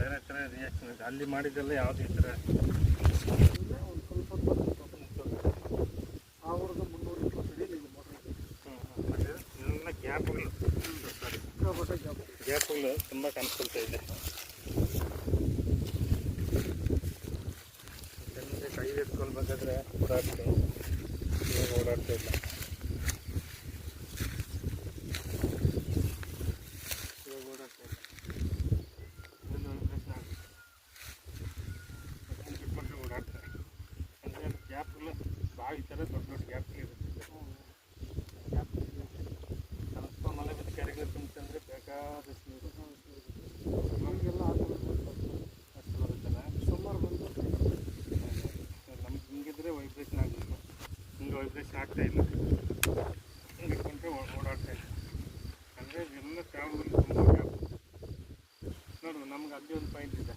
ಬೇರೆ ಥರ ರಿಯಾಕ್ಷನ್ ಇದೆ. ಅಲ್ಲಿ ಮಾಡಿದ್ದೆಲ್ಲ ಯಾವುದು ಈ ಥರ ಒಂದು ಸ್ವಲ್ಪ ಅವ್ರದ್ದು 320 ಅಡಿ ಇಲ್ಲಿ ಮೋಟ್ರ್ ಇದೆ. ಎಲ್ಲ ಗ್ಯಾಪ್ಗಳು ಗ್ಯಾಪ್ಗಳು ತುಂಬ ಕಾಣಿಸ್ಕೊಳ್ತಾ ಇದೆ. ಜನರಿಗೆ ಕೈ ಎತ್ಕೊಳ್ಬೇಕಾದ್ರೆ ಓಡಾಡ್ತು, ಇವಾಗ ಓಡಾಡ್ತಾ ಇಲ್ಲ. ಇವಾಗ ಓಡಾಡ್ತಾ ಇಲ್ಲ. ಇದೊಂದು ಪ್ರಶ್ನೆ ಆಗುತ್ತೆ. ಬಿಟ್ಕೊಂಡ್ರೆ ಓಡಾಡ್ತಾರೆ. ಅಂದರೆ ಗ್ಯಾಪ್ಗಳು ಭಾಳ ಈ ಥರ ದೊಡ್ಡ ದೊಡ್ಡ ಗ್ಯಾಪ್ಗಳು ಇರುತ್ತೆ. ಸ್ವಲ್ಪ ಮಳೆ ಬಿದ್ದು ಕೆರೆಗಳು ತುಂಬಿತಂದರೆ ಬೇಕಾದಷ್ಟು ನೀರು ಇವಾಗೆಲ್ಲ ಅಷ್ಟು ಬರುತ್ತಲ್ಲ. ಸಮ್ಮರ್ ಬಂದು ನಮ್ಗೆ ಹಿಂಗಿದ್ರೆ ವೈಬ್ರೇಷನ್ ಆಗಬೇಕು. ಹಿಂಗೆ ವೈಬ್ರೇಷನ್ ಆಗ್ತಾ ಇಲ್ಲ. ಹಿಂಗೆ ಇಟ್ಕೊಂಡ್ರೆ ಓಡಾಡ್ತಾ ಇಲ್ಲ. ಅಂದರೆ ಎಲ್ಲ ಟ್ರಾವೆಲ್ ತುಂಬ ಗ್ಯಾಪ್. ನೋಡು, ನಮ್ಗೆ ಅಲ್ಲಿ ಒಂದು ಪಾಯಿಂಟ್ ಇದೆ.